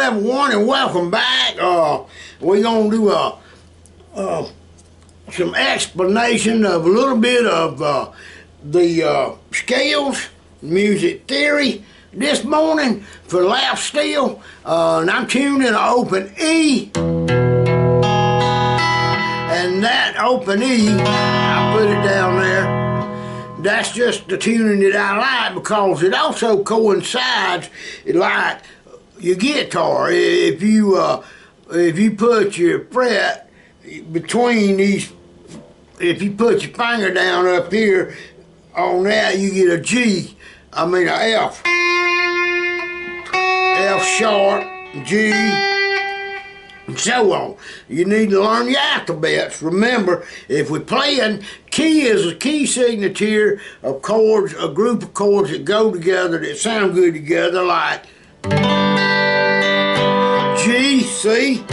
everyone, and welcome back. We're gonna do some explanation of a little bit of the scales, music theory this morning for lap steel, and I'm tuning an open E, and that open E, I put it down there. That's just the tuning that I like because it also coincides like your guitar. If you put your fret between these, if you put your finger down up here on that, you get a G. I mean a F. F sharp, G, and so on. You need to learn your alphabets. Remember, if we're playing, key is a key signature of chords, a group of chords that go together, that sound good together, like G, C, D.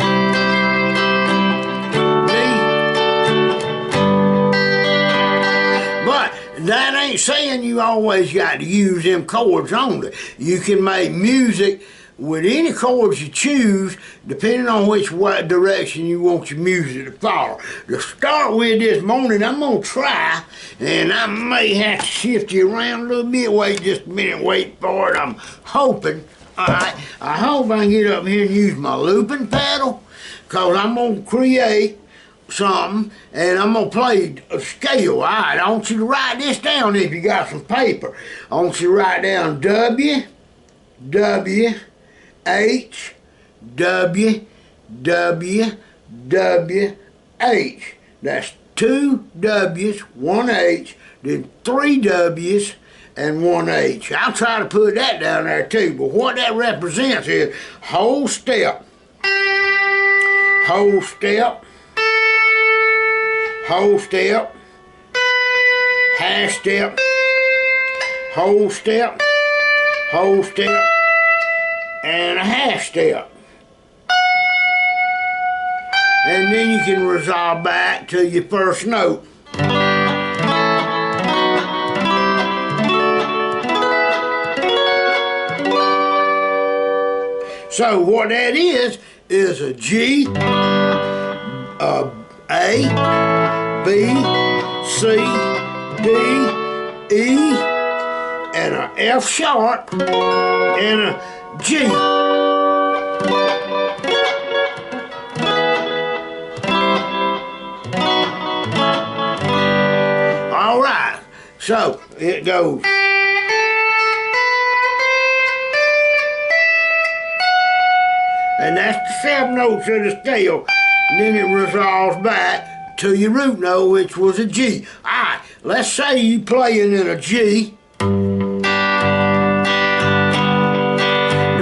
But that ain't saying you always got to use them chords only. You can make music with any chords you choose, depending on which direction you want your music to follow. To start with this morning, I'm going to try, and I may have to shift you around a little bit. Wait just a minute, wait for it. I'm hoping, alright, I hope I can get up here and use my looping pedal, because I'm going to create something, and I'm going to play a scale. Alright, I want you to write this down if you got some paper. I want you to write down W, W, H, W, W, W, H. That's 2 W's, 1 H, then 3 W's, and 1 H. I'll try to put that down there too, but what that represents is whole step, whole step, whole step, half step, whole step, whole step, and a half step. And then you can resolve back to your first note. So what that is a G, a B, C, D, E, and a F sharp, and a G. All right, so it goes. And that's the 7 notes of the scale. And then it resolves back to your root note, which was a G. All right, let's say you playing in a G.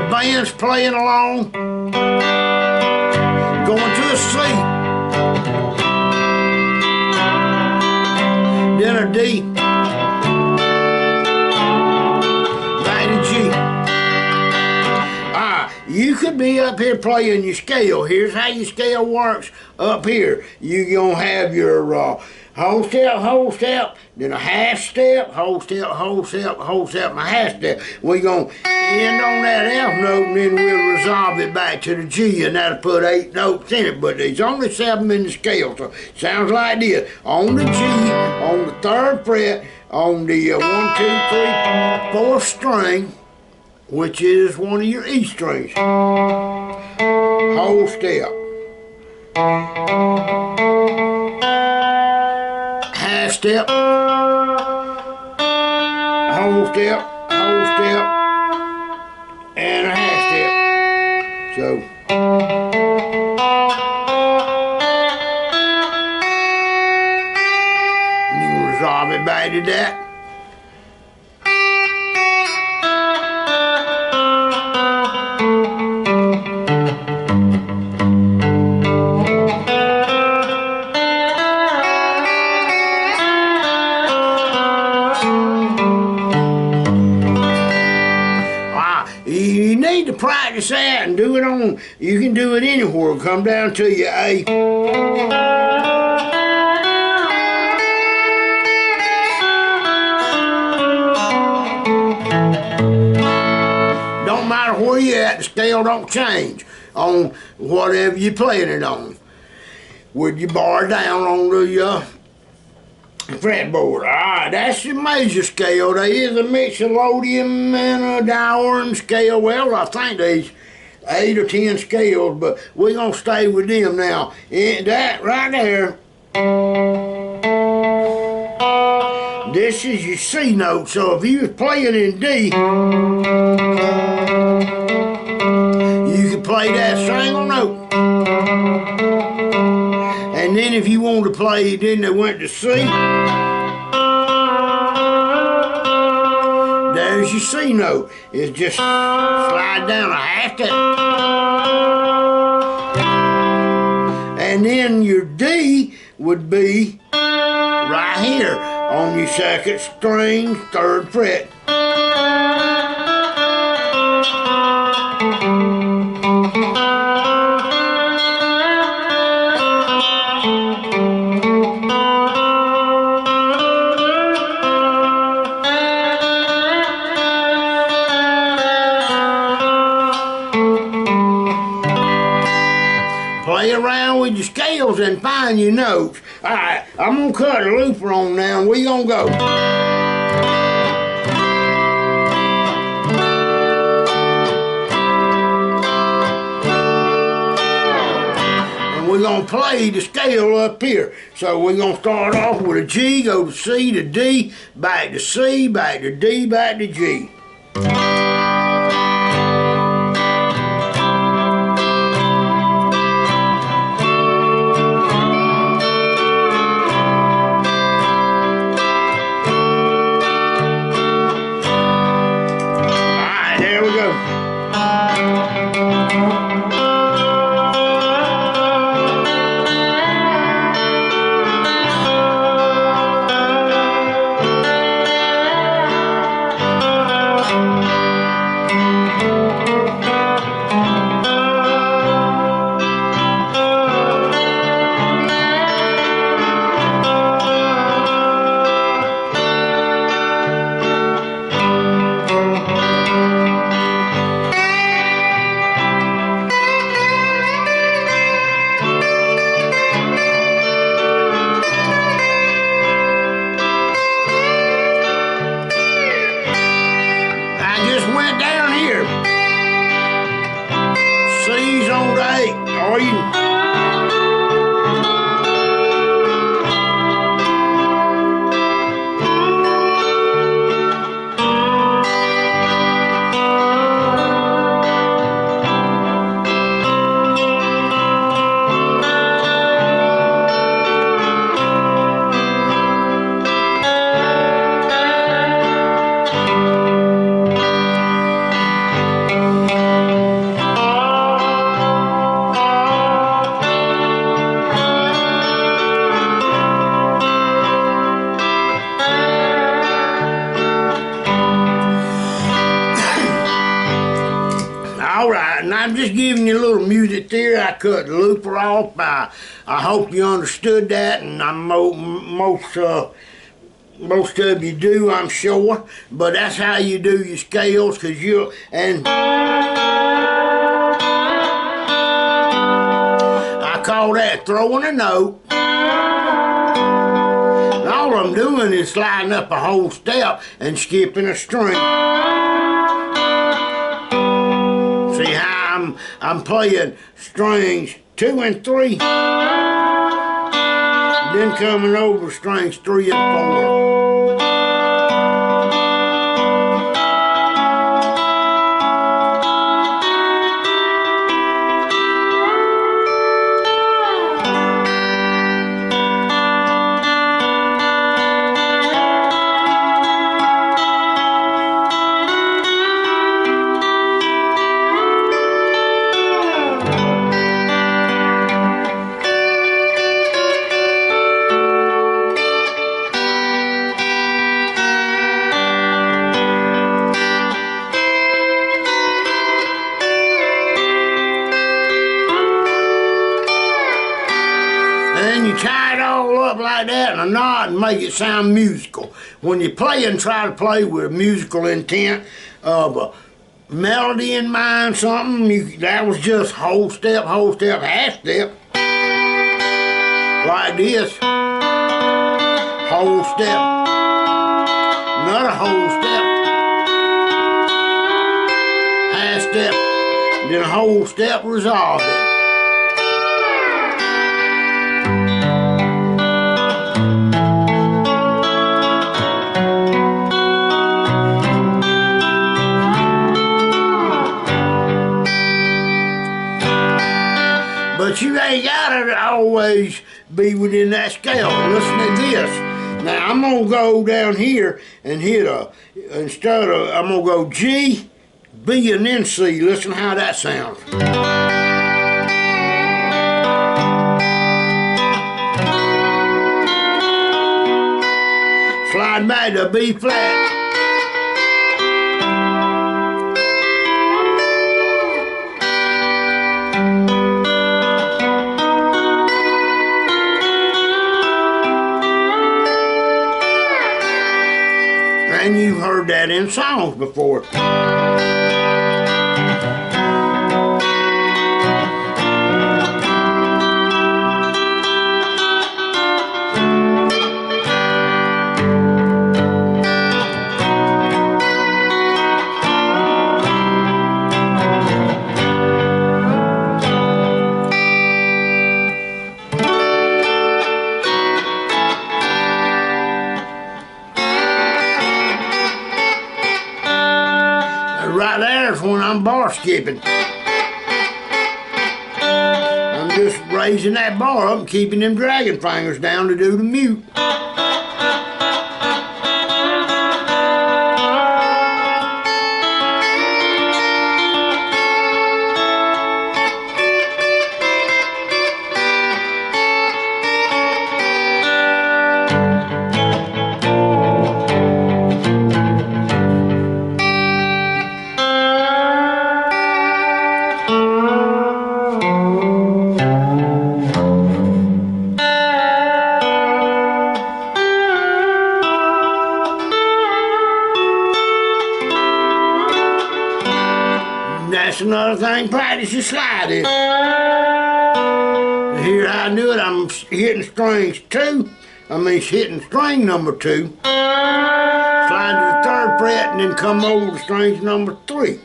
Band's playing along, going to a C, then a D, back to G. You could be up here playing your scale. Here's how your scale works up here. You're going to have your whole step, then a half step, whole step, whole step, whole step, and a half step. We're going to end on that F note, and then we'll resolve it back to the G, and that'll put 8 notes in it, but there's only 7 in the scale, so it sounds like this. On the G, on the 3rd fret, on the 1, 2, 3, 4th string, which is one of your E strings. Whole step. Half step. Whole step, and a half step. So, you can resolve it back to that. You need to practice that and do it on, you can do it anywhere. Come down to your A. Don't matter where you're at, the scale don't change on whatever you're playing it on. With your bar down on the fretboard. Alright, that's the major scale. There is a mixolydian and a dowern scale. Well, I think there's 8 or 10 scales, but we're going to stay with them now. That right there, this is your C note. So if you was playing in D, you could play that single note. And then if you wanted to play, then they went to C. There's your C note. It's just slide down a half step. And then your D would be right here on your second string, 3rd fret. Play around with your scales and find your notes. Alright, I'm going to cut a looper on now and we're going to go. And we're going to play the scale up here. So we're going to start off with a G, go to C to D, back to C, back to D, back to G. C's on the 8. Are you? Alright, and I'm just giving you a little music theory. I cut the looper off. I hope you understood that, and most of you do, I'm sure. But that's how you do your scales, cause I call that throwing a note. And all I'm doing is sliding up a whole step and skipping a string. See how I'm playing strings 2 and 3, then coming over strings 3 and 4. And you tie it all up like that in a knot and make it sound musical. When you're playing, try to play with musical intent of melody in mind, something, that was just whole step, half step. Like this. Whole step. Another whole step. Half step. And then a whole step resolved it. But you ain't gotta always be within that scale. Listen to this. Now I'm gonna go down here and hit I'm gonna go G, B, and then C. Listen how that sounds. Slide back to B flat. And you've heard that in songs before. Right there's when I'm bar skipping. I'm just raising that bar up and keeping them dragon fingers down to do the mute. That's another thing, practice your sliding. Here I do it, I'm hitting strings 2. Hitting string number 2. Slide to the 3rd fret and then come over to strings number 3.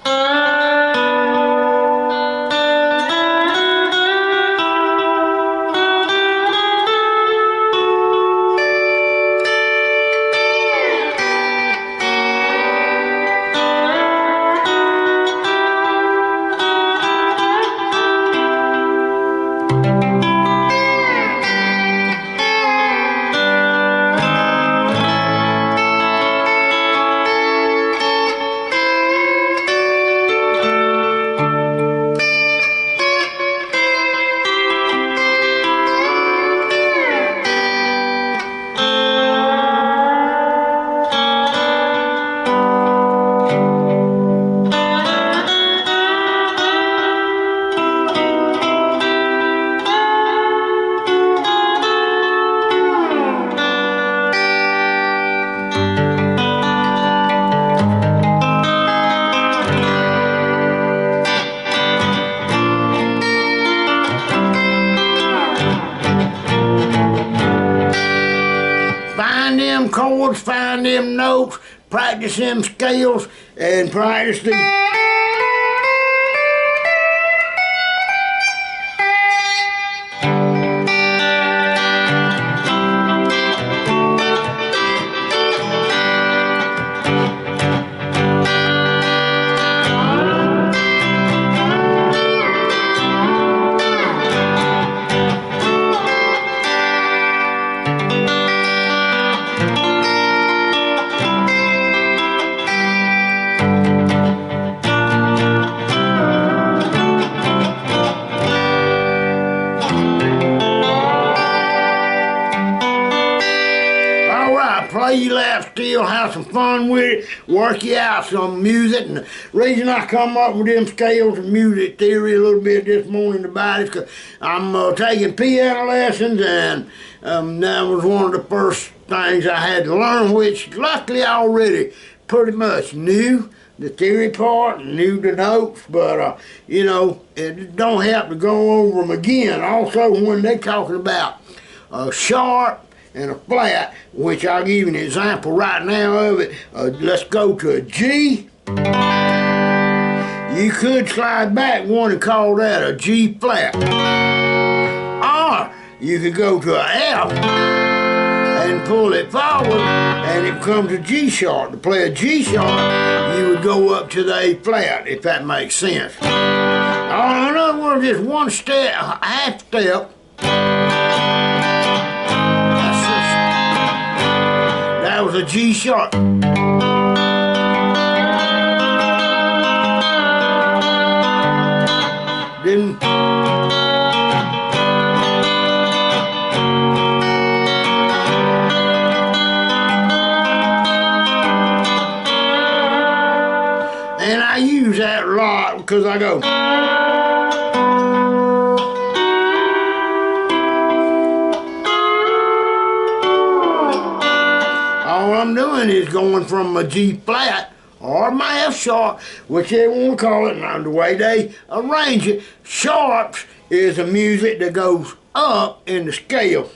Find them chords, find them notes, practice them scales, and practice the... Play your lap steel, have some fun with it, work you out some music. And the reason I come up with them scales and music theory a little bit this morning about it is because I'm taking piano lessons, and that was one of the first things I had to learn, which luckily I already pretty much knew. the theory part and knew the notes, but you know, it don't have to go over them again. Also, when they're talking about a sharp and a flat, which I'll give you an example right now of it. Let's go to a G. You could slide back one and call that a G flat. Or you could go to a F and pull it forward and it becomes a G sharp. To play a G sharp, you would go up to the A flat, if that makes sense. In other words, just one step, a half step. That was a G sharp. Didn't. And I use that a lot because I go. All I'm doing is going from a G flat or my F sharp, whichever one call it, and the way they arrange it. Sharps is a music that goes up in the scale.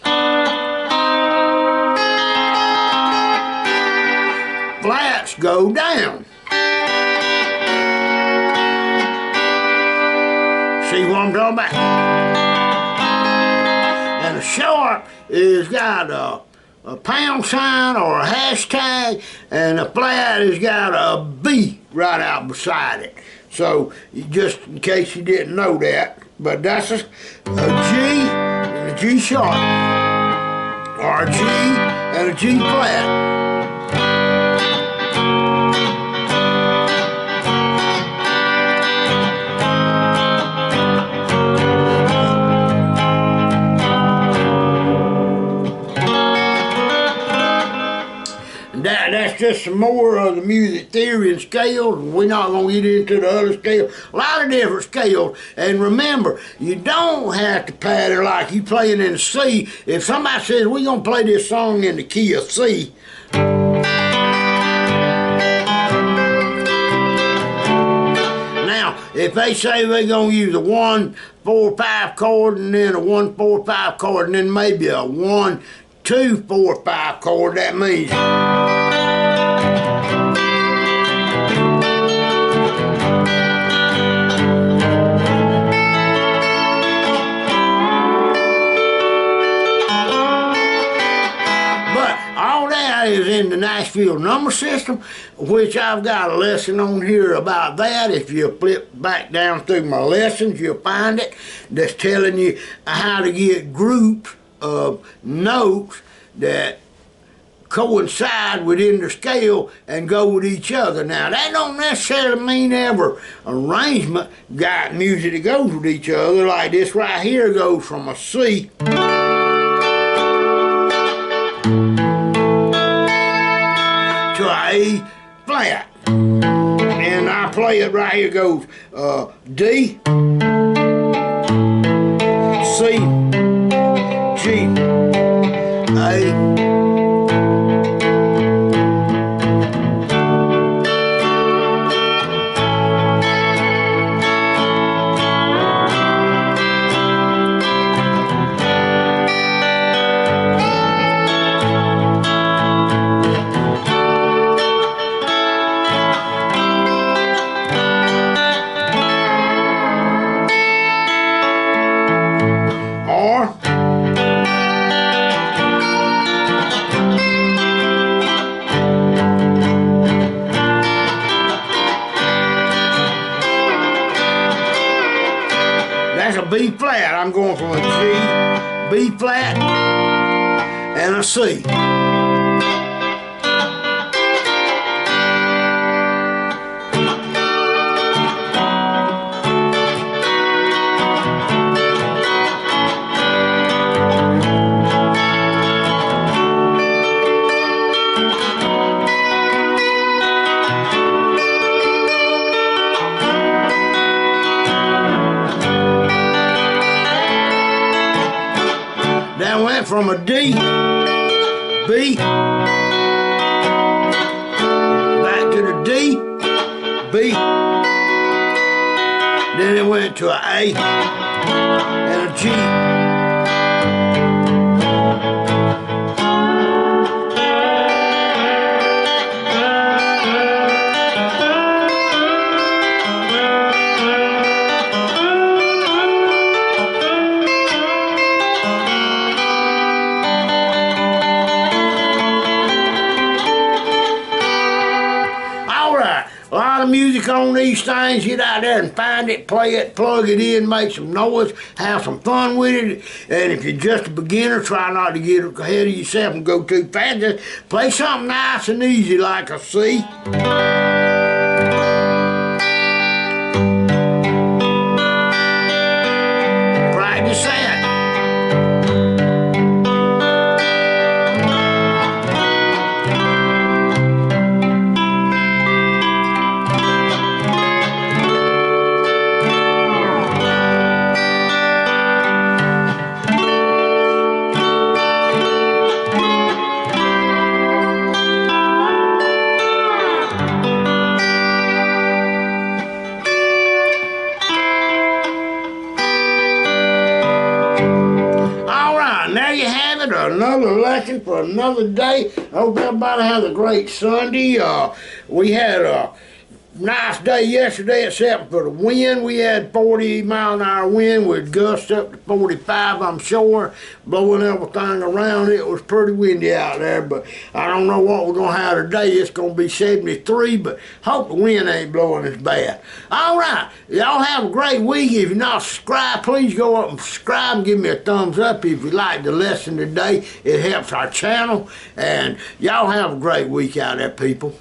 Flats go down. See what I'm talking about? And a sharp is got a pound sign or a hashtag, and a flat has got a B right out beside it. So, just in case you didn't know that, but that's a G and a G sharp, or a G and a G flat. That's just some more of the music theory and scales. We're not going to get into the other scales. A lot of different scales. And remember, you don't have to pattern like you playing in C. If somebody says, we're going to play this song in the key of C, now, if they say they're going to use a 1, 4, 5 chord, and then a 1, 4, 5 chord, and then maybe a 1, 2, 4, 5 chord, that means is in the Nashville number system, which I've got a lesson on here about that. If you flip back down through my lessons, you'll find it. That's telling you how to get groups of notes that coincide within the scale and go with each other. Now, that don't necessarily mean every arrangement got music that goes with each other. Like this right here goes from a C to A flat, and I play it right here. Goes D, C, G, A, B flat. I'm going from a G, B flat, and a C. Now went from a D, B, back to the D, B, then it went to an A and a G. A lot of music on these things. Get out there and find it, play it, plug it in, make some noise, have some fun with it. And if you're just a beginner, try not to get ahead of yourself and go too fast. Just play something nice and easy like a C. Practice that. There you have it, another lesson for another day. I hope everybody has a great Sunday. We had a nice day yesterday except for the wind. We had 40-mile-an-hour wind with gusts up to 45, I'm sure, blowing everything around. It was pretty windy out there, but I don't know what we're going to have today. It's going to be 73, but hope the wind ain't blowing as bad. All right, y'all have a great week. If you're not subscribed, please go up and subscribe and give me a thumbs up if you like the lesson today. It helps our channel, and y'all have a great week out there, people.